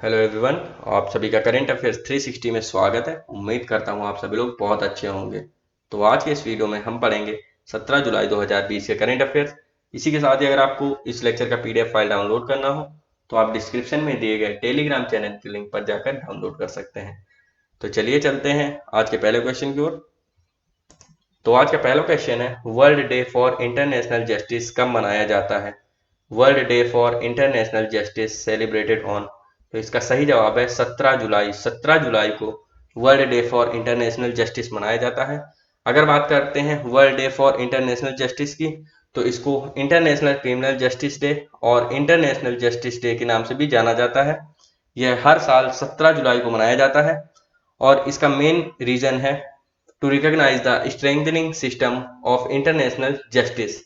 Hello everyone. आप सभी का करेंट अफेयर्स 360 में स्वागत है। उम्मीद करता हूँ आप सभी लोग बहुत अच्छे होंगे। तो आज के इस वीडियो में हम पढ़ेंगे 17 जुलाई 2020 के करेंट अफेयर्स। इसी के साथ ही अगर आपको इस लेक्चर का पीडीएफ फाइल डाउनलोड करना हो तो आप डिस्क्रिप्शन में दिए गए टेलीग्राम चैनल की लिंक पर जाकर डाउनलोड कर सकते हैं। तो चलिए चलते हैं आज के पहले क्वेश्चन की ओर। तो आज का पहला क्वेश्चन है, world day for international justice कब मनाया जाता है? World day for international justice celebrated on. तो इसका सही जवाब है 17 जुलाई। 17 जुलाई को world day for international justice मनाया जाता है। अगर बात करते हैं world day for international justice की, तो इसको इंटरनेशनल क्रिमिनल जस्टिस डे और इंटरनेशनल जस्टिस डे के नाम से भी जाना जाता है। यह हर साल 17 जुलाई को मनाया जाता है और इसका मेन रीजन है to recognise the strengthening system of international justice,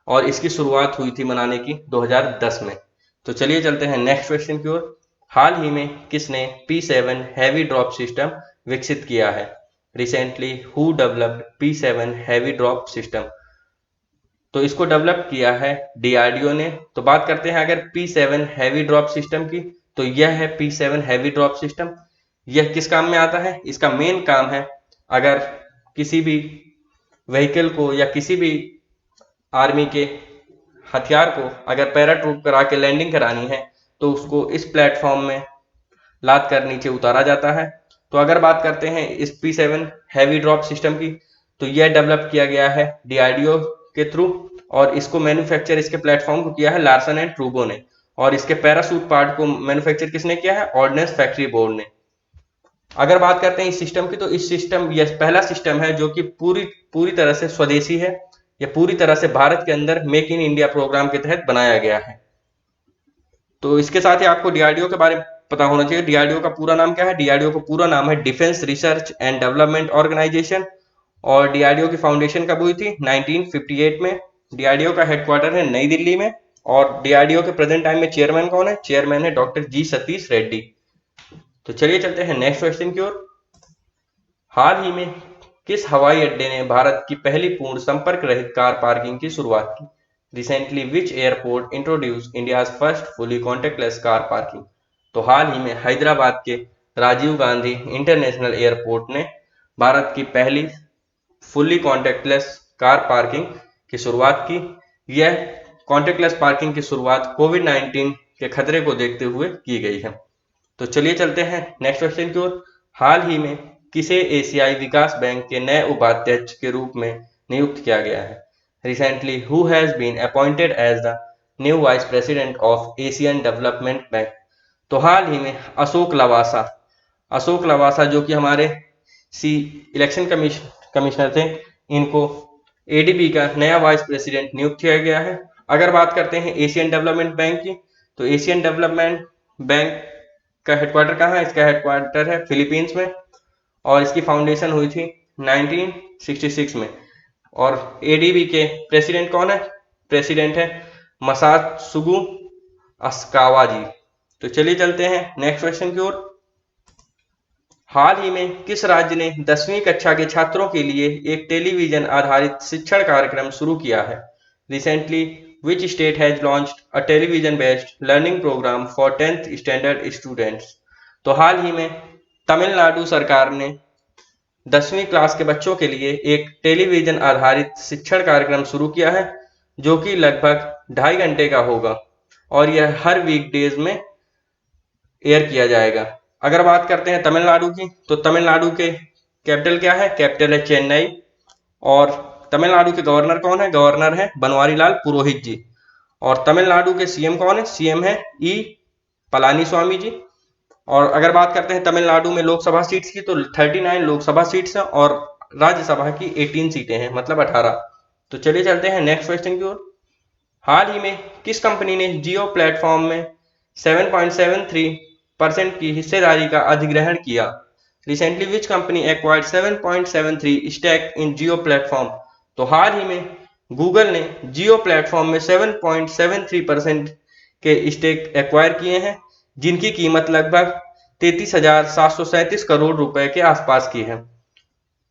और इसकी शुरुआत हुई थी मनाने की 2010 में। तो चलिए चलते हैं नेक्स्ट क्वेश्चन की ओर। हाल ही में किसने P7 हैवी ड्रॉप सिस्टम विकसित किया है? Recently who developed P7 heavy drop system. तो इसको डेवलप किया है DRDO ने। तो बात करते हैं अगर P7 हैवी ड्रॉप सिस्टम की, तो यह है P7 हैवी ड्रॉप सिस्टम। यह किस काम में आता है? इसका मेन काम है अगर किसी भी व्हीकल को या किसी भी आर्मी के हथियार को अगर पैराट्रूप करा के लैंडिंग करानी है तो उसको इस प्लेटफॉर्म में लाद कर नीचे उतारा जाता है। तो अगर बात करते हैं इस P7 हैवी ड्रॉप सिस्टम की, तो यह डेवलप किया गया है DRDO के थ्रू, और इसको मैन्युफैक्चर, इसके प्लेटफॉर्म को किया है लार्सन एंड ट्रूबो ने, और इसके पैरासूट पार्ट को मैन्युफैक्चर किसने किया है? ऑर्डिनेंस फैक्ट्री बोर्ड ने। अगर बात करते हैं इस सिस्टम की, तो इस सिस्टम, यह पहला सिस्टम है जो कि पूरी पूरी तरह से स्वदेशी है। यह पूरी तरह से भारत के अंदर मेक इन इंडिया प्रोग्राम के तहत बनाया गया है। तो इसके साथ ही आपको DRDO के बारे में पता होना चाहिए। DRDO का पूरा नाम क्या है? DRDO का पूरा नाम है defence research and development organisation, और DRDO की फाउंडेशन कब हुई थी? 1958 में। DRDO का हेडक्वार्टर है नई दिल्ली में, और DRDO के प्रेजेंट टाइम में चेयरमैन कौन है? चेयरमैन है डॉक्टर जी सतीश रेड्डी। तो चलिए चलते हैं नेक्स्ट क्वेश्चन की ओर। हाल ही में किस हवाई अड्डे ने भारत की पहली पूर्ण संपर्क रहित कार पार्किंग की शुरुआत की? Recently which airport introduce India's first fully contact lens car parking. तो हाल ही में हैदराबाद के राजीव गांधी इंटरनेशनल एयरपोर्ट ने भारत की पहली फुली कॉन्टेक्टलेस कार पार्किंग की शुरुआत की। यह कॉन्टेक्टलेस पार्किंग की शुरुआत कोविड-19 के खतरे को देखते हुए की गई है। तो चलिए चलते हैं नेक्स्ट क्वेश्चन की ओर। हाल ही में किसे एशियाई विकास बैंक के नए उपाध्यक्ष के रूप में नियुक्त किया गया है? Recently who has been appointed as the new vice president of Asian development bank. तो हाल ही में अशोक लवासा जो कि हमारे सी इलेक्शन कमिश्नर थे, इनको ADB का नया वाइस प्रेसिडेंट नियुक्त किया गया है। अगर बात करते हैं एशियन डेवलपमेंट बैंक की, तो एशियन डेवलपमेंट बैंक का हेडक्वार्टर कहाँ है? इसका हेडक्वार्टर है फिलीपींस में, और इसकी फाउंडेशन हुई थी 1966 में। और ADB के प्रेसिडेंट कौन है? प्रेसिडेंट है मसात्सुगु अस्कावा जी। तो चलिए चलते हैं नेक्स्ट क्वेश्चन की ओर। हाल ही में किस राज्य ने 10वीं कक्षा के छात्रों के लिए एक टेलीविजन आधारित शिक्षण कार्यक्रम शुरू किया है? Recently which state has launched a television based learning programme for 10th standard students. तो हाल ही में तमिलनाडु सरकार ने 10वीं क्लास के बच्चों के लिए एक टेलीविजन आधारित शिक्षण कार्यक्रम शुरू किया है, जो कि लगभग 2.5 घंटे का होगा, और यह हर वीकडेज में एयर किया जाएगा। अगर बात करते हैं तमिलनाडु की, तो तमिलनाडु के कैपिटल क्या है? कैपिटल है चेन्नई, और तमिलनाडु के गवर्नर कौन है? गवर्नर है बनवारी लाल पुरोहित जी। और तमिलनाडु के CM कौन है? CM है ई पलानीस्वामी जी। और अगर बात करते हैं तमिलनाडु में लोकसभा सीट्स की, तो 39 लोकसभा सीट्स हैं, और राज्यसभा की 18 सीटें हैं, मतलब 18। तो चलिए चलते हैं नेक्स्ट क्वेश्चन की ओर। हाल ही में किस कंपनी ने जियो प्लेटफॉर्म में 7.73% की हिस्सेदारी का अधिग्रहण किया? Recently which company acquired 7.73 stake in Jio platform. तो हाल ही में गूगल ने जियो प्लेटफॉर्म में 7.73% के स्टेक एक्वायर किए हैं, जिनकी कीमत लगभग 33,737 करोड़ रुपए के आसपास की है।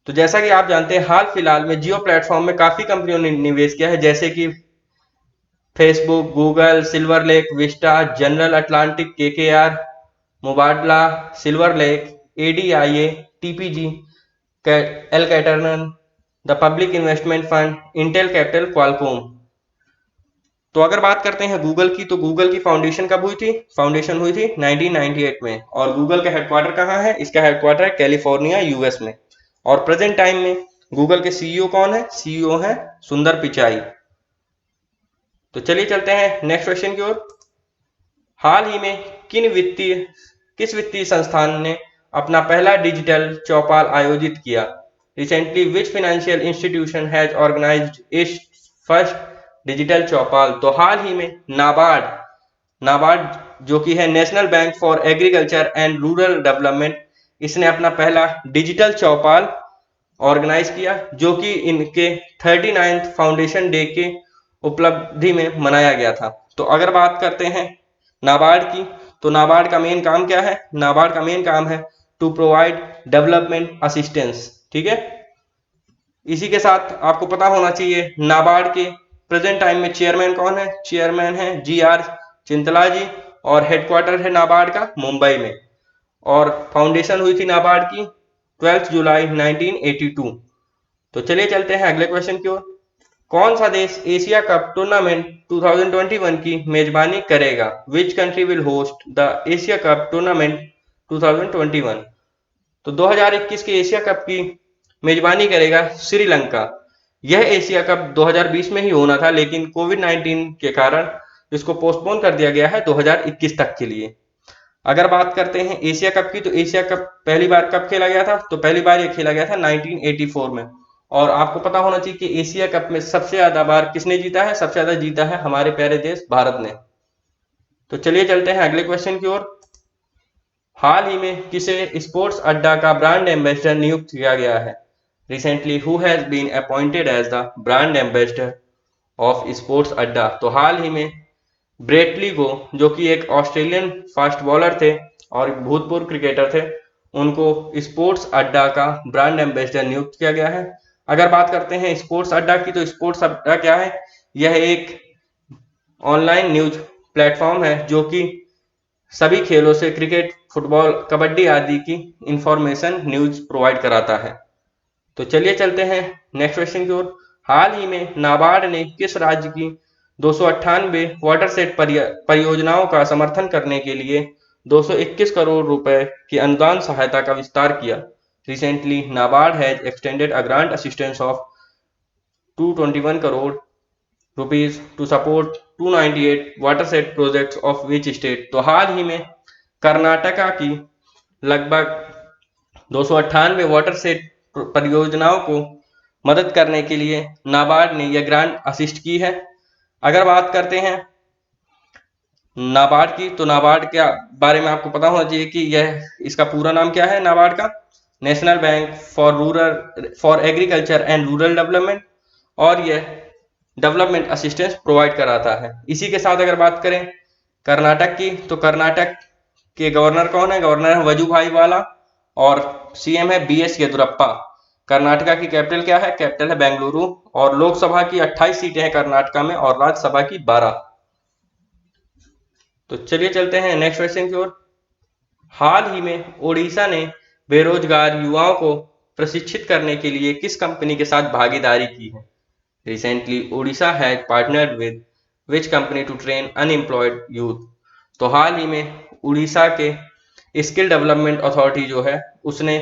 तो जैसा कि आप जानते हैं, हाल फिलहाल में जियो प्लेटफॉर्म में काफी कंपनियों ने निवेश किया है, जैसे कि Facebook, Google, Silver Lake, Vista, General Atlantic, KKR, Mubadala, Silver Lake, ADIA, TPG, L Catterton, the Public Investment Fund, Intel Capital, Qualcomm. तो अगर बात करते हैं गूगल की, तो गूगल की फाउंडेशन कब हुई थी? फाउंडेशन हुई थी 1998 में। और गूगल का हेडक्वार्टर कहाँ है? इसका हेडक्वार्टर है कैलिफोर्निया, यूएस में। और प्रेजेंट टाइम में गूगल के सीईओ कौन है? सीईओ है सुंदर पिचाई। तो चलिए चलते हैं नेक्स्ट क्वेश्चन की ओर। हाल ही में किस वित्तीय संस्थान ने अपना पहला डिजिटल चौपाल आयोजित किया? Recently which financial institution has organised its first digital chaupal? तो हाल ही में नाबार्ड जो कि है National Bank for Agriculture and Rural Development, इसने अपना पहला डिजिटल चौपाल ऑर्गेनाइज किया, जो कि इनके 39th फाउंडेशन डे के उपलब्धि में मनाया गया था। तो अगर बात करते हैं नाबार्ड की, तो नाबार्ड का मेन काम क्या है? नाबार्ड का मेन काम है टू प्रोवाइड डेवलपमेंट असिस्टेंस। ठीक है, इसी के साथ आपको पता होना चाहिए नाबार्ड के प्रेजेंट टाइम में चेयरमैन कौन है? चेयरमैन है GR चिंतला जी, और हेडक्वार्टर है नाबार्ड का मुंबई में। और फाउंडेशन हुई थी नाबार्ड की 12 जुलाई 1982। तो चलिए चलते हैं अगले क्वेश्चन की ओर। कौन सा देश एशिया कप टूर्नामेंट 2021 की मेजबानी करेगा? Which country will host the Asia cup tournament 2021? तो 2021 के एशिया कप की मेजबानी करेगा श्रीलंका। यह एशिया कप 2020 में ही होना था, लेकिन कोविड-19 के कारण इसको पोस्टपोन कर दिया गया है 2021 तक के लिए। अगर बात करते हैं एशिया कप की, तो एशिया कप पहली बार कब खेला गया था? तो पहली बार ये खेला गया था 1984 में। और आपको पता होना चाहिए कि एशिया कप में सबसे ज्यादा बार किसने जीता है? सबसे ज्यादा जीता है हमारे प्यारे देश भारत ने। तो चलिए चलते हैं अगले क्वेश्चन की ओर। हाल ही में किसे स्पोर्ट्स अड्डा का ब्रांड एम्बेसडर नियुक्त किया गया है? Recently who has been appointed as the brand ambassador of sports Adda? तो हाल ही में ब्रेटली को, जो कि एक ऑस्ट्रेलियन फास्ट बॉलर थे और भूतपूर्व क्रिकेटर थे, उनको स्पोर्ट्स अड्डा का ब्रांड एम्बेसडर नियुक्त किया गया है। अगर बात करते हैं स्पोर्ट्स अड्डा की, तो स्पोर्ट्स अड्डा क्या है? यह एक ऑनलाइन न्यूज प्लेटफॉर्म है जो कि सभी खेलों से क्रिकेट, फुटबॉल, कबड्डी आदि की इंफॉर्मेशन न्यूज प्रोवाइड कराता है। तो चलिए चलते हैं नेक्स्ट क्वेश्चन की ओर। हाल ही में नाबार्ड ने किस राज्य की 298 वाटर सेट परियोजनाओं का समर्थन करने के लिए 221 करोड़ रुपए की अनुदान सहायता का विस्तार किया? Recently NABARD has extended a grant assistance of 221 crore rupees to support 298 water set projects of which state? तो हाल ही में कर्नाटका की लगभग 298 वाटर सेट परियोजनाओं को मदद करने के लिए नाबार्ड ने यह ग्रांट असिस्ट की है। अगर बात करते हैं नाबार्ड की, तो नाबार्ड के बारे में आपको पता होना चाहिए कि यह इसका पूरा नाम क्या है नाबार्ड का? National Bank for Agriculture and Rural development. और यह डेवलपमेंट असिस्टेंस प्रोवाइड कराता है। इसी के साथ अगर बात करें कर्नाटक की, तो कर्नाटक के गवर्नर कौन है? गवर्नर है वजुभाई वाला, और CM है BS येदुरप्पा। कर्नाटका की कैपिटल क्या है? कैपिटल है बेंगलुरु। और लोकसभा की 28 सीटें हैं कर्नाटका में, और राज्यसभा की 12। तो चलिए चलते हैं नेक्स्ट क्वेश्चन की ओर। हाल ही में ओडिशा ने बेरोजगार युवाओं को प्रशिक्षित करने के लिए किस कंपनी के साथ भागीदारी की है? Recently Odisha has partnered with which company to train unemployed youth? तो हाल ही में उड़ीसा के स्किल डेवलपमेंट अथॉरिटी जो है, उसने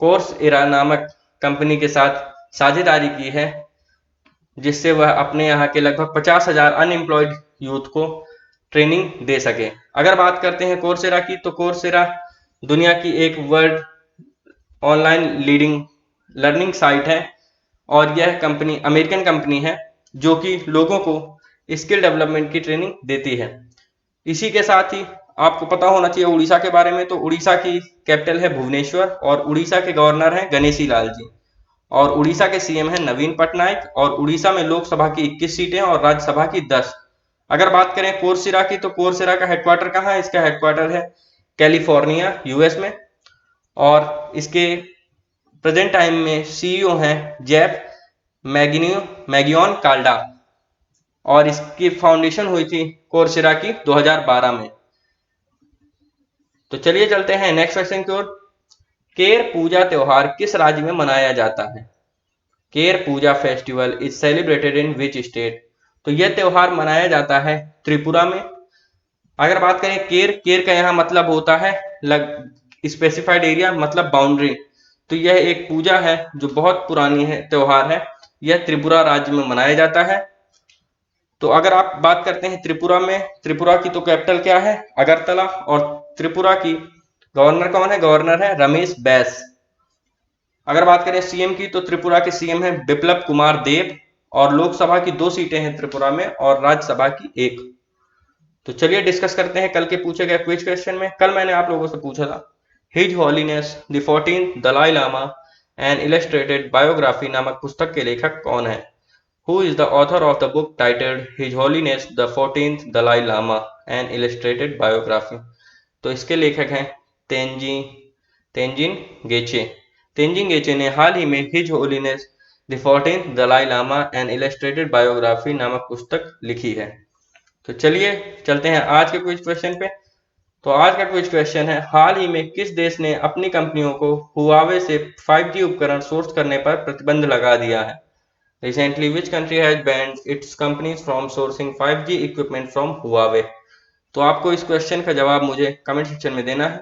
कोर्स इरा नामक कंपनी के साथ साझेदारी की है, जिससे वह अपने यहाँ के लगभग 50,000 अनएम्प्लॉयड यूथ को ट्रेनिंग दे सके। अगर बात करते हैं कोर्सेरा की, तो कोर्सेरा दुनिया की एक world online leading learning site है, और यह कंपनी अमेरिकन कंपनी है जो कि लोगों को स्किल डेवलपमेंट की ट्रेनिंग देती है। इसी के साथ ही आपको पता होना चाहिए उड़ीसा के बारे में, तो उड़ीसा की कैपिटल है भुवनेश्वर, और उड़ीसा के गवर्नर हैं गणेशी लाल जी, और उड़ीसा के CM है नवीन पटनायक। और उड़ीसा में लोकसभा की 21 सीटें और राज्यसभा की 10। अगर बात करें कोर्सेरा की, तो कोर्सेरा का हेडक्वार्टर कहाँ है? इसका हेडक्वार्टर है कैलिफोर्निया, US में। और इसके प्रेजेंट टाइम में CEO हैं जेफ मैगियोन काल्डा, और इसकी फाउंडेशन हुई थी कोर्सेरा की 2012 में। तो चलिए चलते हैं नेक्स्ट क्वेश्चन की ओर। केर पूजा त्योहार किस राज्य में मनाया जाता है? Ker Puja festival is celebrated in which state? तो यह त्योहार मनाया जाता है त्रिपुरा में। अगर बात करें केर, केर का यहाँ मतलब होता है स्पेसिफाइड एरिया, मतलब बाउंड्री। तो यह एक पूजा है जो बहुत पुरानी है, त्योहार है। यह त्रिपुरा राज्य में मनाया जाता है। तो अगर आप बात करते हैं त्रिपुरा में, त्रिपुरा की तो कैपिटल क्या है? अगरतला। और त्रिपुरा की गवर्नर कौन है? गवर्नर है रमेश बैस। अगर बात करें सीएम की, तो त्रिपुरा के सीएम है बिप्लब कुमार देब। और लोकसभा की 2 सीटें हैं त्रिपुरा में और राज्यसभा की 1। तो चलिए डिस्कस करते हैं कल के पूछे गए क्विज क्वेश्चन में। कल मैंने आप लोगों से पूछा था His Holiness the 14th Dalai Lama an illustrated biography नामक पुस्तक के लेखक कौन है? Who is the author of the book titled His Holiness the 14th Dalai Lama an illustrated biography? तो इसके लेखक हैं तेंजिन गेचे। तेंजिन गेचे ने हाल ही में his holiness the 14th Dalai Lama an illustrated biography नामक पुस्तक लिखी है। तो चलिए चलते हैं आज के क्विज क्वेश्चन पे। तो आज का क्विज क्वेश्चन है, हाल ही में किस देश ने अपनी कंपनियों को हुआवे से 5G उपकरण सोर्स करने पर प्रतिबंध लगा दिया है? Recently which country has banned it's companies from sourcing 5G equipment from Huawei? तो आपको इस क्वेश्चन का जवाब मुझे कमेंट सेक्शन में देना है।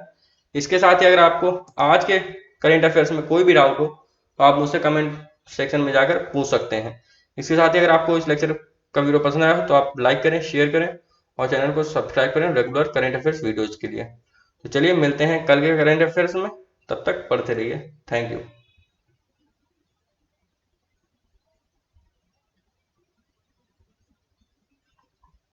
इसके साथ ही अगर आपको आज के करेंट अफेयर्स में कोई भी डाउट हो तो आप मुझसे कमेंट सेक्शन में जाकर पूछ सकते हैं। इसके साथ ही अगर आपको इस लेक्चर का वीडियो पसंद आया हो तो आप लाइक करें, शेयर करें और चैनल को सब्सक्राइब करें रेगुलर करेंट अफेयर्स वीडियोज के लिए। तो चलिए मिलते हैं कल के करेंट अफेयर्स में, तब तक पढ़ते रहिए। Thank you.